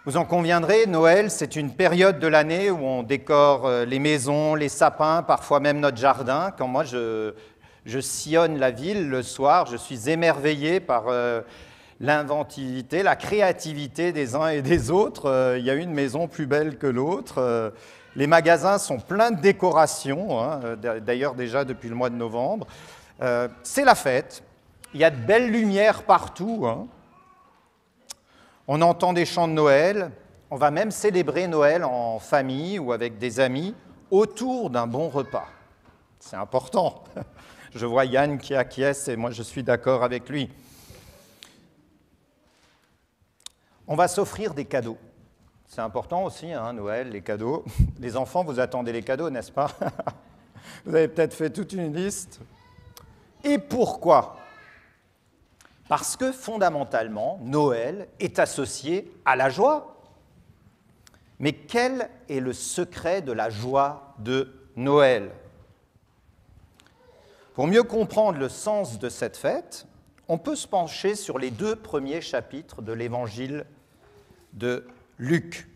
Vous en conviendrez, Noël, c'est une période de l'année où on décore les maisons, les sapins, parfois même notre jardin. Quand moi, je sillonne la ville le soir, je suis émerveillé par l'inventivité, la créativité des uns et des autres. Il y a une maison plus belle que l'autre. Les magasins sont pleins de décorations, hein, d'ailleurs déjà depuis le mois de novembre. C'est la fête. Il y a de belles lumières partout, hein. On entend des chants de Noël, on va même célébrer Noël en famille ou avec des amis autour d'un bon repas. C'est important. Je vois Yann qui acquiesce et moi je suis d'accord avec lui. On va s'offrir des cadeaux. C'est important aussi, hein, Noël, les cadeaux. Les enfants, vous attendez les cadeaux, n'est-ce pas? Vous avez peut-être fait toute une liste. Et pourquoi? Parce que fondamentalement, Noël est associé à la joie. Mais quel est le secret de la joie de Noël? Pour mieux comprendre le sens de cette fête, on peut se pencher sur les 2 premiers chapitres de l'évangile de Luc.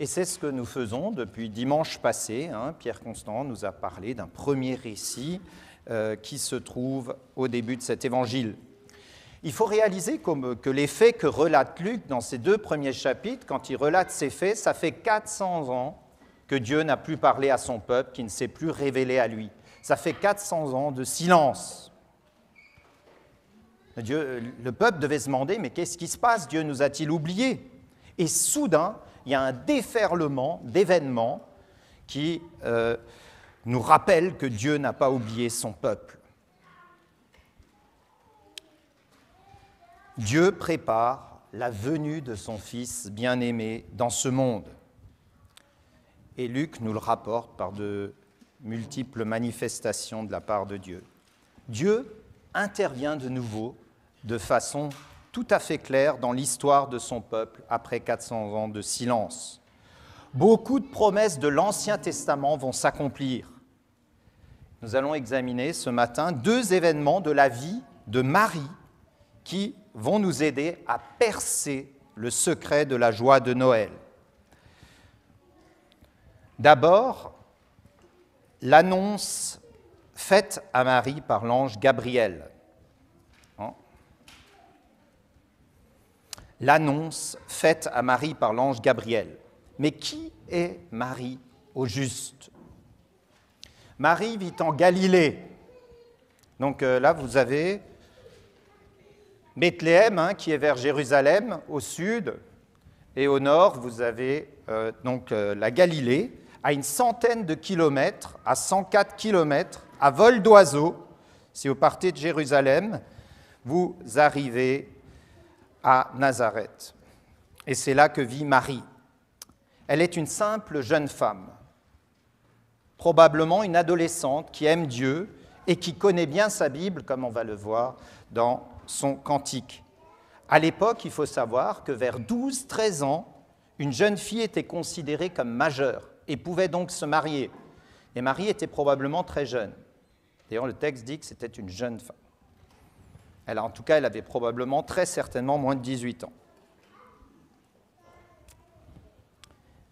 Et c'est ce que nous faisons depuis dimanche passé. Hein. Pierre Constant nous a parlé d'un premier récit qui se trouve au début de cet évangile. Il faut réaliser que les faits que relate Luc dans ces 2 premiers chapitres, quand il relate ces faits, ça fait 400 ans que Dieu n'a plus parlé à son peuple, qui ne s'est plus révélé à lui. Ça fait 400 ans de silence. Le peuple devait se demander, mais qu'est-ce qui se passe? Dieu nous a-t-il oubliés? Et soudain, il y a un déferlement d'événements qui nous rappelle que Dieu n'a pas oublié son peuple. Dieu prépare la venue de son Fils bien-aimé dans ce monde. Et Luc nous le rapporte par de multiples manifestations de la part de Dieu. Dieu intervient de nouveau de façon tout à fait claire dans l'histoire de son peuple après 400 ans de silence. Beaucoup de promesses de l'Ancien Testament vont s'accomplir. Nous allons examiner ce matin 2 événements de la vie de Marie qui vont nous aider à percer le secret de la joie de Noël. D'abord, l'annonce faite à Marie par l'ange Gabriel. L'annonce faite à Marie par l'ange Gabriel. Mais qui est Marie au juste? Marie vit en Galilée. Donc là, vous avez Bethléem, qui est vers Jérusalem, au sud, et au nord, vous avez la Galilée, à une centaine de kilomètres, à 104 kilomètres, à vol d'oiseau. Si vous partez de Jérusalem, vous arrivez à Nazareth. Et c'est là que vit Marie. Elle est une simple jeune femme, probablement une adolescente qui aime Dieu et qui connaît bien sa Bible, comme on va le voir dans son cantique. À l'époque, il faut savoir que vers 12-13 ans, une jeune fille était considérée comme majeure et pouvait donc se marier. Et Marie était probablement très jeune. D'ailleurs, le texte dit que c'était une jeune femme. En tout cas, elle avait probablement, très certainement, moins de 18 ans.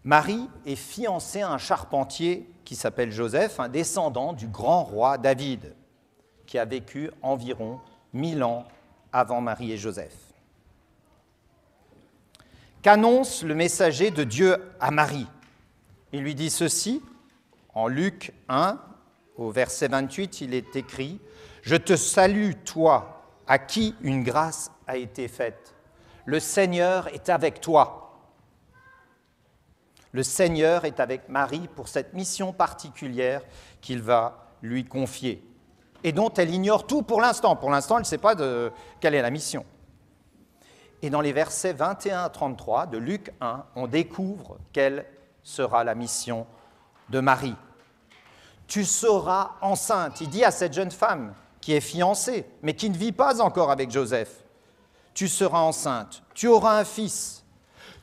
Marie est fiancée à un charpentier qui s'appelle Joseph, un descendant du grand roi David, qui a vécu environ 1000 ans avant Marie et Joseph. Qu'annonce le messager de Dieu à Marie? Il lui dit ceci, en Luc 1, au verset 28, il est écrit « Je te salue, toi, à qui une grâce a été faite. Le Seigneur est avec toi. » Le Seigneur est avec Marie pour cette mission particulière qu'il va lui confier et dont elle ignore tout pour l'instant. Pour l'instant, elle ne sait pas quelle est la mission. Et dans les versets 21 à 33 de Luc 1, on découvre quelle sera la mission de Marie. Tu seras enceinte. Il dit à cette jeune femme qui est fiancée, mais qui ne vit pas encore avec Joseph. Tu seras enceinte, tu auras un fils,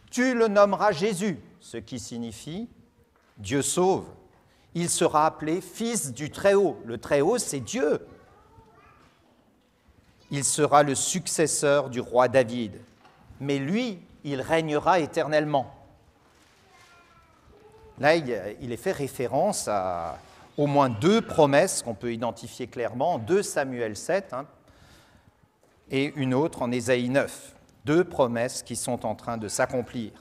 tu le nommeras Jésus, ce qui signifie Dieu sauve. Il sera appelé Fils du Très-Haut. Le Très-Haut, c'est Dieu. Il sera le successeur du roi David. mais lui, il régnera éternellement. Là, il est fait référence à au moins 2 promesses qu'on peut identifier clairement, 2 Samuel 7 et une autre en Ésaïe 9. 2 promesses qui sont en train de s'accomplir.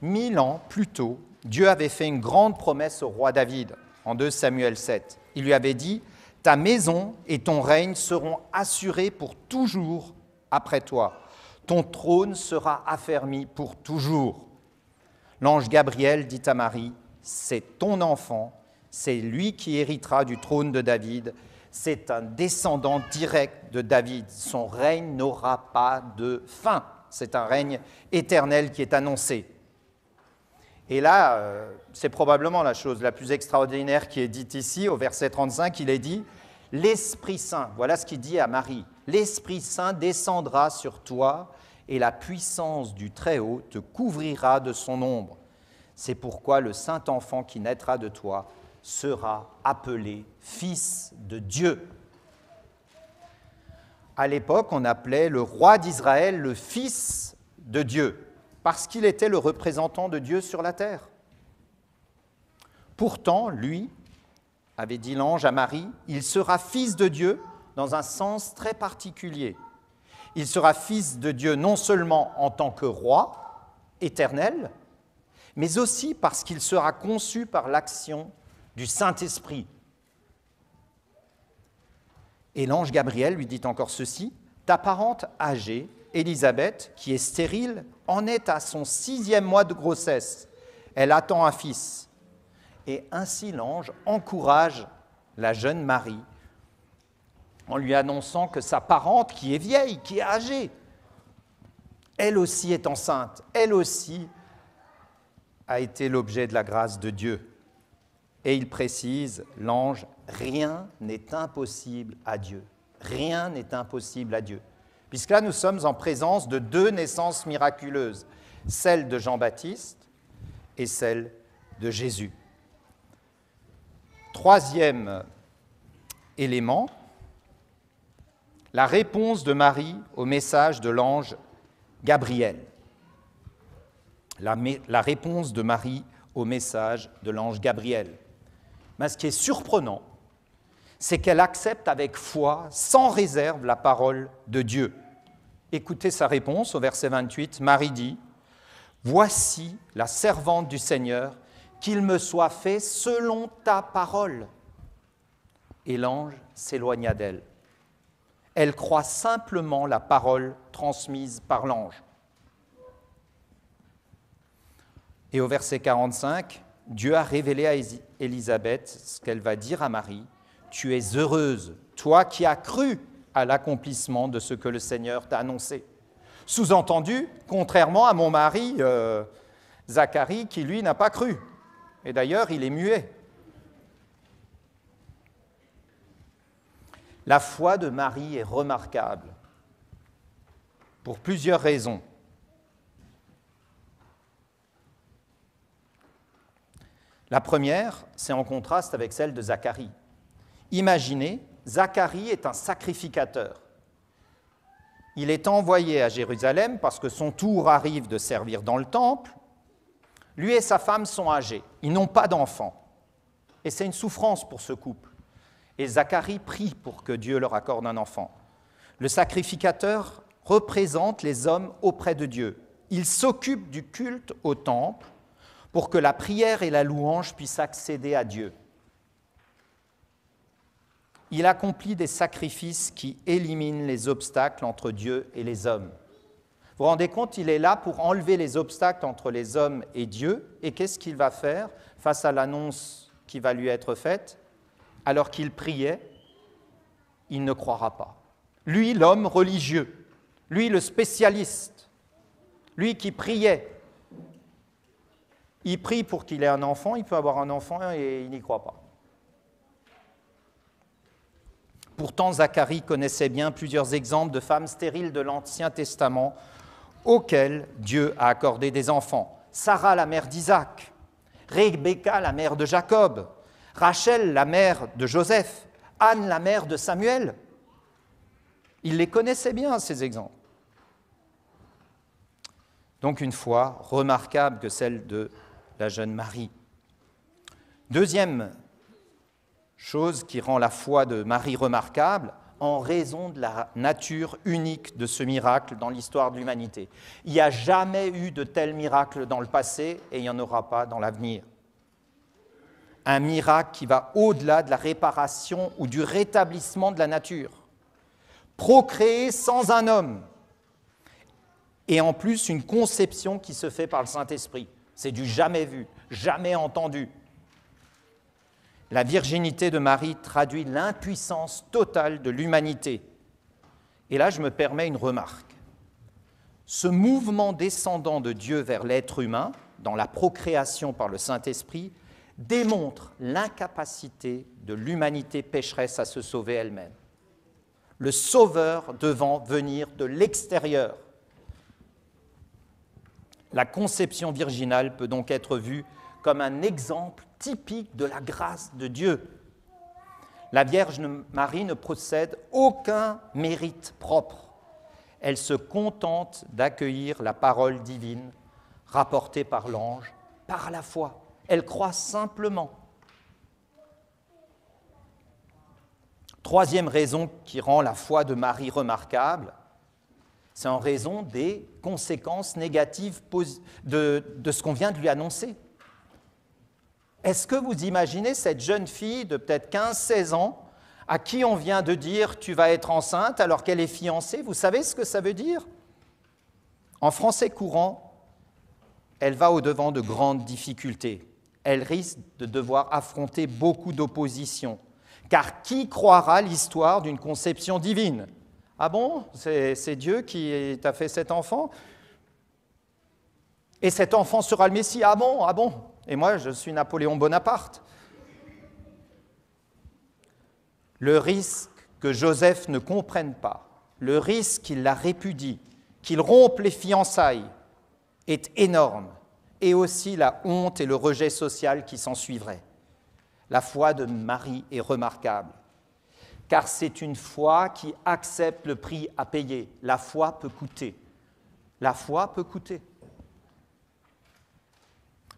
1000 ans plus tôt, Dieu avait fait une grande promesse au roi David en 2 Samuel 7. Il lui avait dit « Ta maison et ton règne seront assurés pour toujours après toi. Ton trône sera affermi pour toujours. » L'ange Gabriel dit à Marie « C'est ton enfant, c'est lui qui héritera du trône de David. C'est un descendant direct de David. Son règne n'aura pas de fin. C'est un règne éternel qui est annoncé. » Et là, c'est probablement la chose la plus extraordinaire qui est dite ici. Au verset 35, il est dit « L'Esprit Saint », voilà ce qu'il dit à Marie, « L'Esprit Saint descendra sur toi et la puissance du Très-Haut te couvrira de son ombre. C'est pourquoi le saint enfant qui naîtra de toi sera appelé Fils de Dieu. » À l'époque, on appelait le roi d'Israël le Fils de Dieu, parce qu'il était le représentant de Dieu sur la terre. Pourtant, lui, avait dit l'ange à Marie, il sera Fils de Dieu dans un sens très particulier. Il sera Fils de Dieu non seulement en tant que roi éternel, mais aussi parce qu'il sera conçu par l'action du Saint-Esprit. Et l'ange Gabriel lui dit encore ceci, « Ta parente âgée, Élisabeth, qui est stérile, en est à son 6e mois de grossesse. Elle attend un fils. » Et ainsi l'ange encourage la jeune Marie en lui annonçant que sa parente, qui est vieille, qui est âgée, elle aussi est enceinte, elle aussi a été l'objet de la grâce de Dieu. Et il précise, l'ange, rien n'est impossible à Dieu. Rien n'est impossible à Dieu. Puisque là, nous sommes en présence de 2 naissances miraculeuses, celle de Jean-Baptiste et celle de Jésus. 3e élément, la réponse de Marie au message de l'ange Gabriel. La réponse de Marie au message de l'ange Gabriel. Mais ce qui est surprenant, c'est qu'elle accepte avec foi, sans réserve, la parole de Dieu. Écoutez sa réponse au verset 28. Marie dit « Voici la servante du Seigneur, qu'il me soit fait selon ta parole. » Et l'ange s'éloigna d'elle. Elle croit simplement la parole transmise par l'ange. Et au verset 45, Dieu a révélé à Élisabeth ce qu'elle va dire à Marie. « Tu es heureuse, toi qui as cru à l'accomplissement de ce que le Seigneur t'a annoncé. » Sous-entendu, contrairement à mon mari Zacharie, qui lui n'a pas cru. Et d'ailleurs, il est muet. La foi de Marie est remarquable pour plusieurs raisons. La première, c'est en contraste avec celle de Zacharie. Imaginez, Zacharie est un sacrificateur. Il est envoyé à Jérusalem parce que son tour arrive de servir dans le temple. Lui et sa femme sont âgés, ils n'ont pas d'enfants. Et c'est une souffrance pour ce couple. Et Zacharie prie pour que Dieu leur accorde un enfant. Le sacrificateur représente les hommes auprès de Dieu. Il s'occupe du culte au temple pour que la prière et la louange puissent accéder à Dieu. Il accomplit des sacrifices qui éliminent les obstacles entre Dieu et les hommes. Vous vous rendez compte, il est là pour enlever les obstacles entre les hommes et Dieu. Et qu'est-ce qu'il va faire face à l'annonce qui va lui être faite? Alors qu'il priait, il ne croira pas. Lui, l'homme religieux, lui, le spécialiste, lui qui priait, il prie pour qu'il ait un enfant, il peut avoir un enfant et il n'y croit pas. Pourtant, Zacharie connaissait bien plusieurs exemples de femmes stériles de l'Ancien Testament auxquelles Dieu a accordé des enfants. Sarah, la mère d'Isaac, Rebecca, la mère de Jacob, Rachel, la mère de Joseph, Anne, la mère de Samuel. Il les connaissait bien, ces exemples. Donc une foi remarquable que celle de la jeune Marie. Deuxième chose qui rend la foi de Marie remarquable, en raison de la nature unique de ce miracle dans l'histoire de l'humanité. Il n'y a jamais eu de tel miracle dans le passé et il n'y en aura pas dans l'avenir. Un miracle qui va au-delà de la réparation ou du rétablissement de la nature. Procréer sans un homme. Et en plus, une conception qui se fait par le Saint-Esprit. C'est du jamais vu, jamais entendu. La virginité de Marie traduit l'impuissance totale de l'humanité. Et là, je me permets une remarque. Ce mouvement descendant de Dieu vers l'être humain, dans la procréation par le Saint-Esprit, démontre l'incapacité de l'humanité pécheresse à se sauver elle-même. Le Sauveur devant venir de l'extérieur. La conception virginale peut donc être vue comme un exemple typique de la grâce de Dieu. La Vierge Marie ne possède aucun mérite propre. Elle se contente d'accueillir la parole divine rapportée par l'ange par la foi. Elle croit simplement. Troisième raison qui rend la foi de Marie remarquable, c'est en raison des conséquences négatives de ce qu'on vient de lui annoncer. Est-ce que vous imaginez cette jeune fille de peut-être 15-16 ans à qui on vient de dire « tu vas être enceinte » alors qu'elle est fiancée? Vous savez ce que ça veut dire? En français courant, elle va au-devant de grandes difficultés. Elle risque de devoir affronter beaucoup d'opposition. Car qui croira l'histoire d'une conception divine? Ah bon? C'est Dieu qui t'a fait cet enfant? Et cet enfant sera le Messie? Ah bon? Ah bon? Et moi, je suis Napoléon Bonaparte. Le risque que Joseph ne comprenne pas, le risque qu'il la répudie, qu'il rompe les fiançailles, est énorme. Et aussi la honte et le rejet social qui s'en suivraient. La foi de Marie est remarquable, car c'est une foi qui accepte le prix à payer. La foi peut coûter. La foi peut coûter.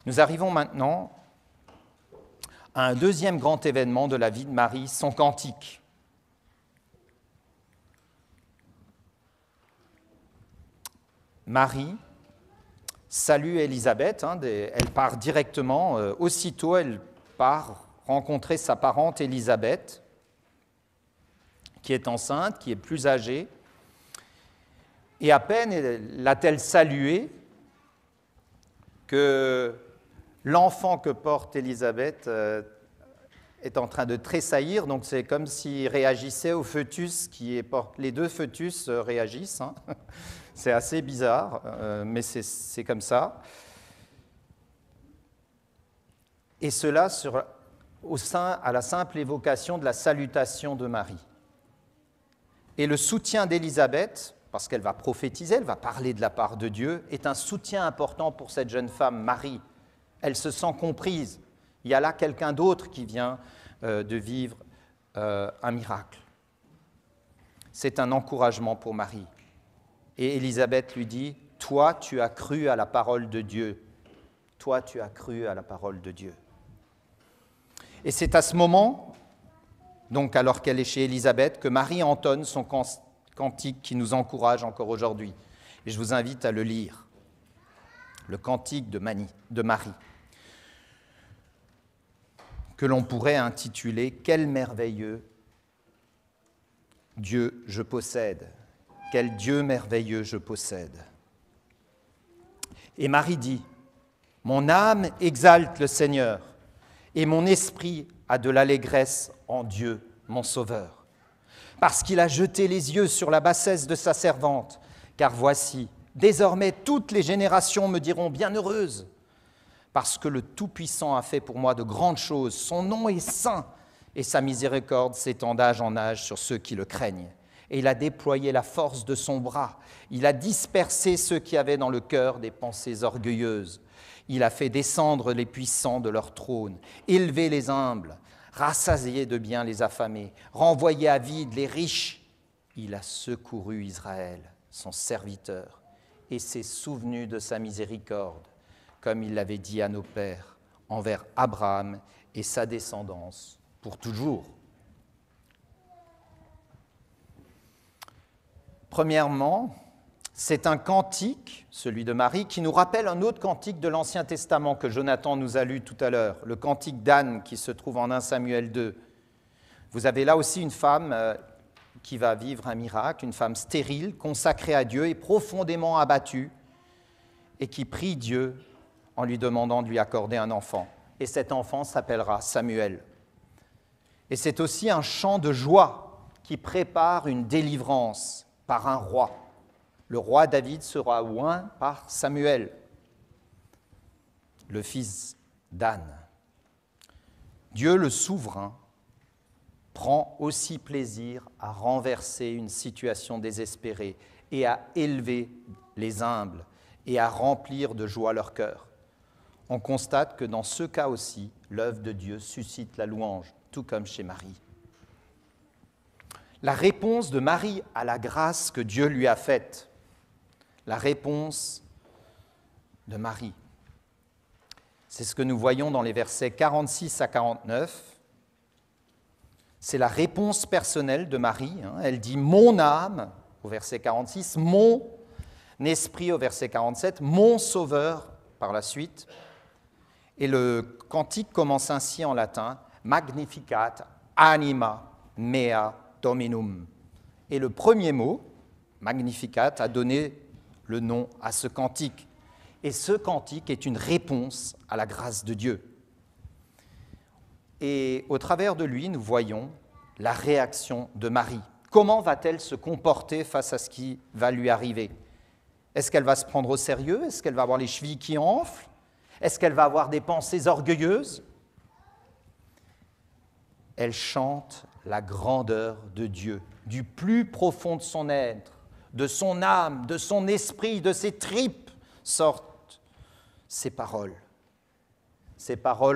Nous arrivons maintenant à un deuxième grand événement de la vie de Marie, son cantique. Marie salue Élisabeth, elle part directement, aussitôt elle part rencontrer sa parente Élisabeth, qui est enceinte, qui est plus âgée, et à peine l'a-t-elle saluée que l'enfant que porte Élisabeth est en train de tressaillir, donc c'est comme s'il réagissait au fœtus qui est porté. Les deux fœtus réagissent, c'est assez bizarre, mais c'est comme ça. Et cela à la simple évocation de la salutation de Marie. Et le soutien d'Élisabeth, parce qu'elle va prophétiser, elle va parler de la part de Dieu, est un soutien important pour cette jeune femme, Marie. Elle se sent comprise. Il y a là quelqu'un d'autre qui vient de vivre un miracle. C'est un encouragement pour Marie. Et Élisabeth lui dit, « Toi, tu as cru à la parole de Dieu. Toi, tu as cru à la parole de Dieu. » Et c'est à ce moment, donc alors qu'elle est chez Élisabeth, que Marie entonne son cantique qui nous encourage encore aujourd'hui. Et je vous invite à le lire, le cantique de Marie, que l'on pourrait intituler « Quel merveilleux Dieu je possède ! Quel Dieu merveilleux je possède !» Et Marie dit « Mon âme exalte le Seigneur, et mon esprit a de l'allégresse en Dieu, mon Sauveur, parce qu'il a jeté les yeux sur la bassesse de sa servante, car voici, désormais toutes les générations me diront bienheureuse, parce que le Tout-Puissant a fait pour moi de grandes choses, son nom est saint, et sa miséricorde s'étend d'âge en âge sur ceux qui le craignent. Et il a déployé la force de son bras, il a dispersé ceux qui avaient dans le cœur des pensées orgueilleuses. Il a fait descendre les puissants de leur trône, élevé les humbles, rassasié de biens les affamés, renvoyé à vide les riches. Il a secouru Israël, son serviteur. et s'est souvenu de sa miséricorde, comme il l'avait dit à nos pères, envers Abraham et sa descendance pour toujours. Premièrement, c'est un cantique, celui de Marie, qui nous rappelle un autre cantique de l'Ancien Testament que Jonathan nous a lu tout à l'heure, le cantique d'Anne qui se trouve en 1 Samuel 2. Vous avez là aussi une femme qui va vivre un miracle, une femme stérile, consacrée à Dieu et profondément abattue, et qui prie Dieu en lui demandant de lui accorder un enfant. Et cet enfant s'appellera Samuel. Et c'est aussi un chant de joie qui prépare une délivrance par un roi. Le roi David sera oint par Samuel, le fils d'Anne. Dieu le souverain prend aussi plaisir à renverser une situation désespérée et à élever les humbles et à remplir de joie leur cœur. On constate que dans ce cas aussi, l'œuvre de Dieu suscite la louange, tout comme chez Marie. La réponse de Marie à la grâce que Dieu lui a faite, la réponse de Marie, c'est ce que nous voyons dans les versets 46 à 49. C'est la réponse personnelle de Marie. Elle dit « mon âme » au verset 46, « mon esprit » au verset 47, « mon sauveur » par la suite. Et le cantique commence ainsi en latin, « Magnificat anima mea Dominum ». Et le premier mot, « Magnificat », a donné le nom à ce cantique. Et ce cantique est une réponse à la grâce de Dieu. Et au travers de lui, nous voyons la réaction de Marie. Comment va-t-elle se comporter face à ce qui va lui arriver? Est-ce qu'elle va se prendre au sérieux? Est-ce qu'elle va avoir les chevilles qui enflent? Est-ce qu'elle va avoir des pensées orgueilleuses? Elle chante la grandeur de Dieu, du plus profond de son être, de son âme, de son esprit, de ses tripes, sortent ces paroles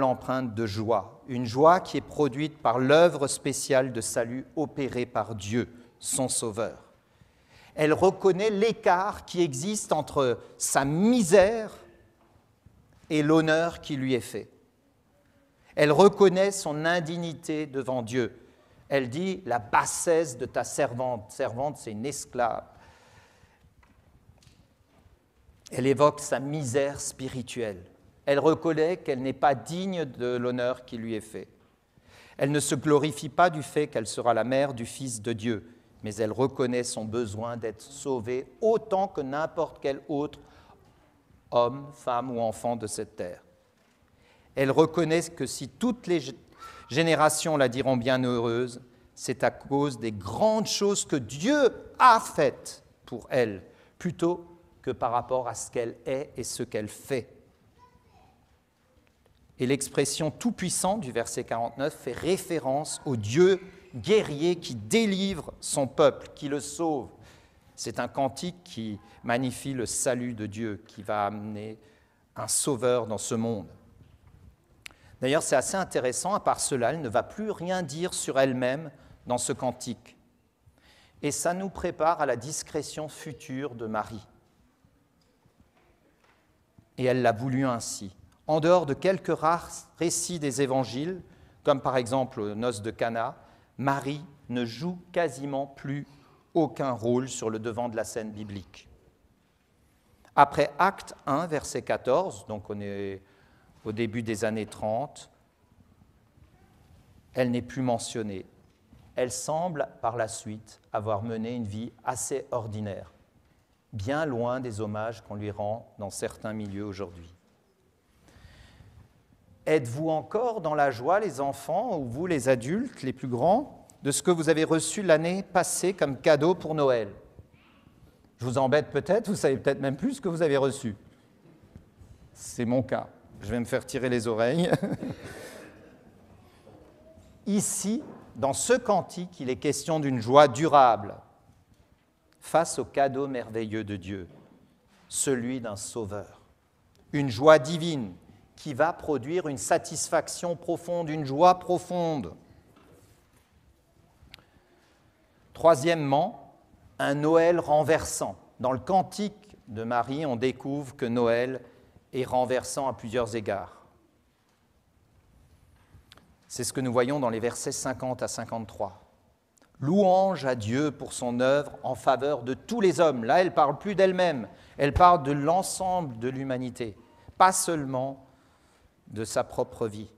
empreintes de joie, une joie qui est produite par l'œuvre spéciale de salut opérée par Dieu, son Sauveur. Elle reconnaît l'écart qui existe entre sa misère et l'honneur qui lui est fait. Elle reconnaît son indignité devant Dieu. Elle dit « la bassesse de ta servante ». Servante, c'est une esclave. Elle évoque sa misère spirituelle. Elle reconnaît qu'elle n'est pas digne de l'honneur qui lui est fait. Elle ne se glorifie pas du fait qu'elle sera la mère du Fils de Dieu, mais elle reconnaît son besoin d'être sauvée autant que n'importe quel autre homme, femme ou enfant de cette terre. Elle reconnaît que si toutes les générations la diront bienheureuse, c'est à cause des grandes choses que Dieu a faites pour elle, plutôt que par rapport à ce qu'elle est et ce qu'elle fait. Et l'expression « tout-puissant » du verset 49 fait référence au Dieu guerrier qui délivre son peuple, qui le sauve. C'est un cantique qui magnifie le salut de Dieu, qui va amener un sauveur dans ce monde. D'ailleurs, c'est assez intéressant, à part cela, elle ne va plus rien dire sur elle-même dans ce cantique. Et ça nous prépare à la discrétion future de Marie. Et elle l'a voulu ainsi. En dehors de quelques rares récits des évangiles, comme par exemple aux noces de Cana, Marie ne joue quasiment plus aucun rôle sur le devant de la scène biblique. Après Acte 1, verset 14, donc on est au début des années 30, elle n'est plus mentionnée. Elle semble, par la suite, avoir mené une vie assez ordinaire, bien loin des hommages qu'on lui rend dans certains milieux aujourd'hui. Êtes-vous encore dans la joie, les enfants, ou vous, les adultes, les plus grands, de ce que vous avez reçu l'année passée comme cadeau pour Noël? Je vous embête peut-être, vous savez peut-être même plus ce que vous avez reçu. C'est mon cas. Je vais me faire tirer les oreilles. Ici, dans ce cantique, il est question d'une joie durable face au cadeau merveilleux de Dieu, celui d'un sauveur. Une joie divine qui va produire une satisfaction profonde, une joie profonde. Troisièmement, un Noël renversant. Dans le cantique de Marie, on découvre que Noël est renversant à plusieurs égards. C'est ce que nous voyons dans les versets 50 à 53. Louange à Dieu pour son œuvre en faveur de tous les hommes. Là, elle ne parle plus d'elle-même, elle parle de l'ensemble de l'humanité, pas seulement de sa propre vie.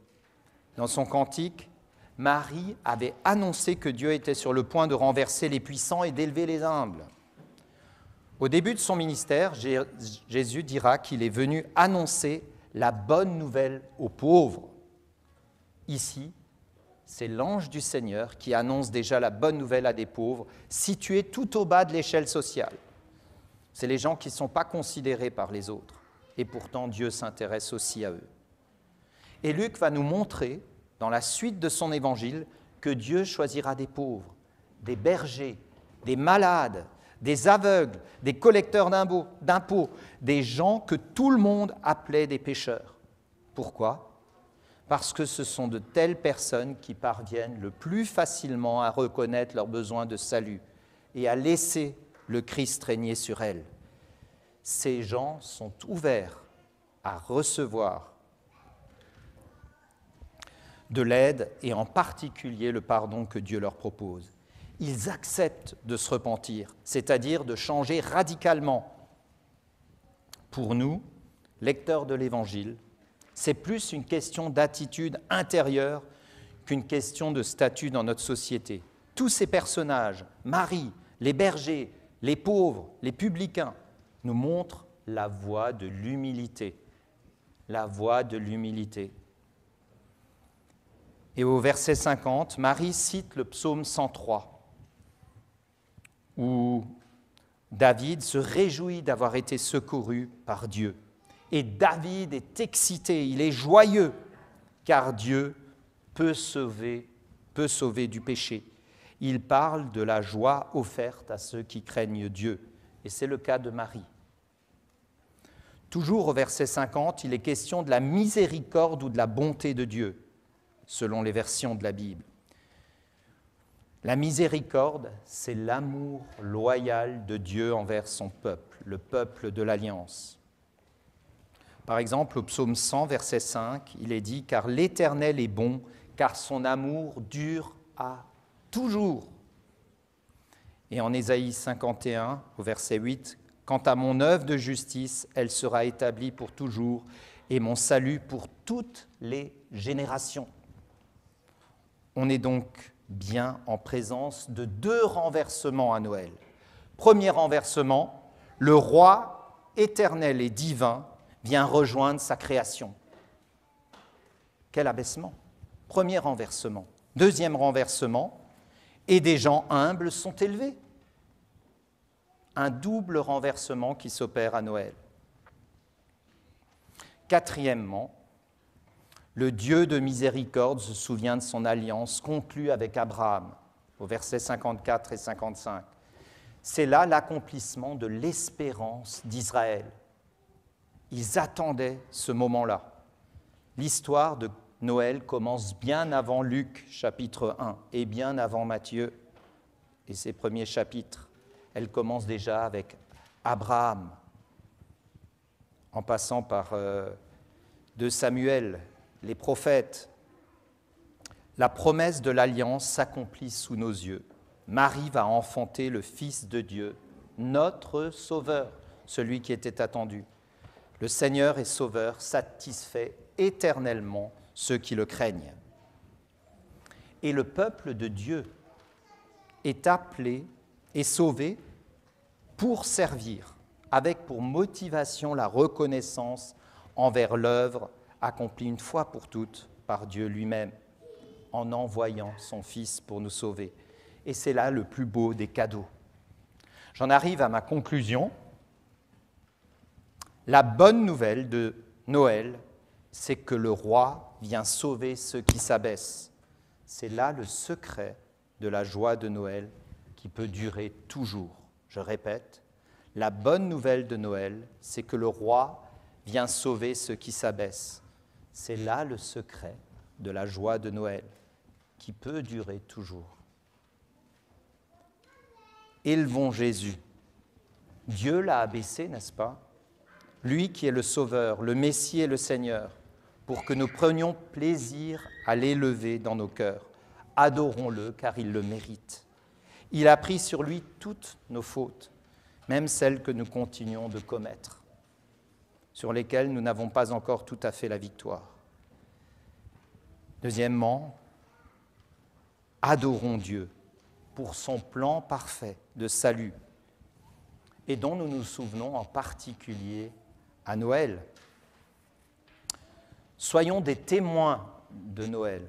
Dans son cantique, Marie avait annoncé que Dieu était sur le point de renverser les puissants et d'élever les humbles. Au début de son ministère, Jésus dira qu'il est venu annoncer la bonne nouvelle aux pauvres. Ici, c'est l'ange du Seigneur qui annonce déjà la bonne nouvelle à des pauvres situés tout au bas de l'échelle sociale. C'est les gens qui ne sont pas considérés par les autres. Et pourtant, Dieu s'intéresse aussi à eux. Et Luc va nous montrer, dans la suite de son évangile, que Dieu choisira des pauvres, des bergers, des malades, des aveugles, des collecteurs d'impôts, des gens que tout le monde appelait des pécheurs. Pourquoi ? Parce que ce sont de telles personnes qui parviennent le plus facilement à reconnaître leurs besoins de salut et à laisser le Christ régner sur elles. Ces gens sont ouverts à recevoir de l'aide et en particulier le pardon que Dieu leur propose. Ils acceptent de se repentir, c'est-à-dire de changer radicalement. Pour nous, lecteurs de l'Évangile, c'est plus une question d'attitude intérieure qu'une question de statut dans notre société. Tous ces personnages, Marie, les bergers, les pauvres, les publicains, nous montrent la voie de l'humilité. La voie de l'humilité. Et au verset 50, Marie cite le psaume 103, où David se réjouit d'avoir été secouru par Dieu. Et David est excité, il est joyeux, car Dieu peut sauver du péché. Il parle de la joie offerte à ceux qui craignent Dieu. Et c'est le cas de Marie. Toujours au verset 50, il est question de la miséricorde ou de la bonté de Dieu, selon les versions de la Bible. La miséricorde, c'est l'amour loyal de Dieu envers son peuple, le peuple de l'Alliance. Par exemple, au psaume 100, verset 5, il est dit « Car l'Éternel est bon, car son amour dure à toujours. » Et en Ésaïe 51, au verset 8, « Quant à mon œuvre de justice, elle sera établie pour toujours, et mon salut pour toutes les générations. » On est donc bien en présence de deux renversements à Noël. Premier renversement, le roi éternel et divin vient rejoindre sa création. Quel abaissement! Premier renversement. Deuxième renversement, et des gens humbles sont élevés. Un double renversement qui s'opère à Noël. Quatrièmement, le Dieu de miséricorde se souvient de son alliance conclue avec Abraham, au verset 54 et 55. C'est là l'accomplissement de l'espérance d'Israël. Ils attendaient ce moment-là. L'histoire de Noël commence bien avant Luc, chapitre 1, et bien avant Matthieu et ses premiers chapitres. Elle commence déjà avec Abraham, en passant par 2 Samuel, les prophètes. La promesse de l'alliance s'accomplit sous nos yeux. Marie va enfanter le Fils de Dieu, notre Sauveur, celui qui était attendu. Le Seigneur est Sauveur, satisfait éternellement ceux qui le craignent. Et le peuple de Dieu est appelé et sauvé pour servir, avec pour motivation la reconnaissance envers l'œuvre accomplie une fois pour toutes par Dieu lui-même, en envoyant son Fils pour nous sauver. Et c'est là le plus beau des cadeaux. J'en arrive à ma conclusion. La bonne nouvelle de Noël, c'est que le roi vient sauver ceux qui s'abaissent. C'est là le secret de la joie de Noël qui peut durer toujours. Je répète, la bonne nouvelle de Noël, c'est que le roi vient sauver ceux qui s'abaissent. C'est là le secret de la joie de Noël qui peut durer toujours. Élevons Jésus Dieu l'a abaissé, n'est-ce pas? Lui qui est le Sauveur, le Messie et le Seigneur, pour que nous prenions plaisir à l'élever dans nos cœurs. Adorons-le, car il le mérite. Il a pris sur lui toutes nos fautes, même celles que nous continuons de commettre, sur lesquelles nous n'avons pas encore tout à fait la victoire. Deuxièmement, adorons Dieu pour son plan parfait de salut, et dont nous nous souvenons en particulier à Noël. Soyons des témoins de Noël.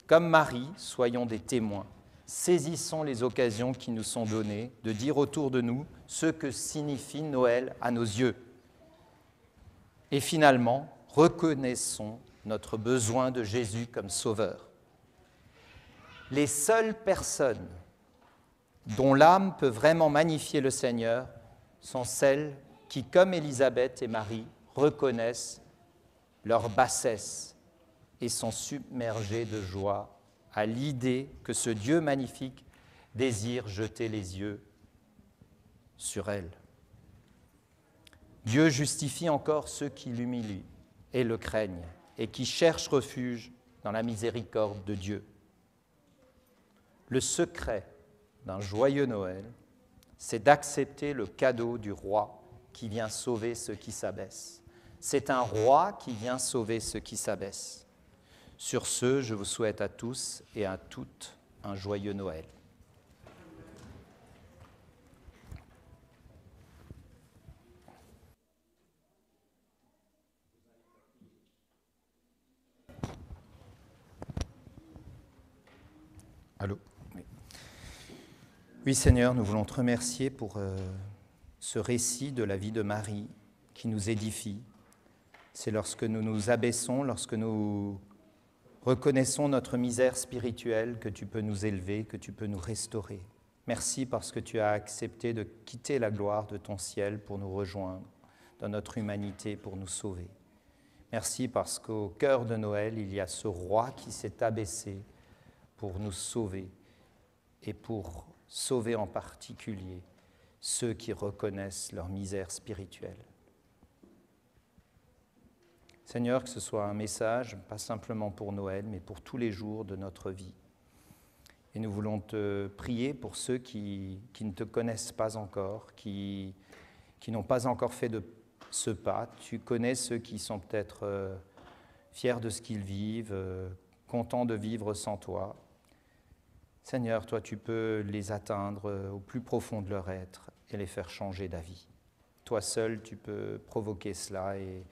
Comme Marie, soyons des témoins. Saisissons les occasions qui nous sont données de dire autour de nous ce que signifie Noël à nos yeux. Et finalement, reconnaissons notre besoin de Jésus comme Sauveur. Les seules personnes dont l'âme peut vraiment magnifier le Seigneur sont celles qui, comme Élisabeth et Marie, reconnaissent leur bassesse et sont submergées de joie à l'idée que ce Dieu magnifique désire jeter les yeux sur elles. Dieu justifie encore ceux qui l'humilient et le craignent et qui cherchent refuge dans la miséricorde de Dieu. Le secret d'un joyeux Noël, c'est d'accepter le cadeau du roi qui vient sauver ceux qui s'abaissent. C'est un roi qui vient sauver ceux qui s'abaissent. Sur ce, je vous souhaite à tous et à toutes un joyeux Noël. Allô ? Oui, Seigneur, nous voulons te remercier pour ce récit de la vie de Marie qui nous édifie. C'est lorsque nous nous abaissons, lorsque nous reconnaissons notre misère spirituelle que tu peux nous élever, que tu peux nous restaurer. Merci parce que tu as accepté de quitter la gloire de ton ciel pour nous rejoindre dans notre humanité, pour nous sauver. Merci parce qu'au cœur de Noël, il y a ce roi qui s'est abaissé pour nous sauver et pour sauver en particulier ceux qui reconnaissent leur misère spirituelle. Seigneur, que ce soit un message, pas simplement pour Noël, mais pour tous les jours de notre vie. Et nous voulons te prier pour ceux qui ne te connaissent pas encore, qui n'ont pas encore fait de ce pas. Tu connais ceux qui sont peut-être fiers de ce qu'ils vivent, contents de vivre sans toi. Seigneur, toi, tu peux les atteindre au plus profond de leur être et les faire changer d'avis. Toi seul, tu peux provoquer cela et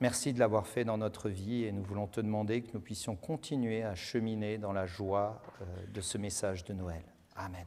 merci de l'avoir fait dans notre vie et nous voulons te demander que nous puissions continuer à cheminer dans la joie de ce message de Noël. Amen.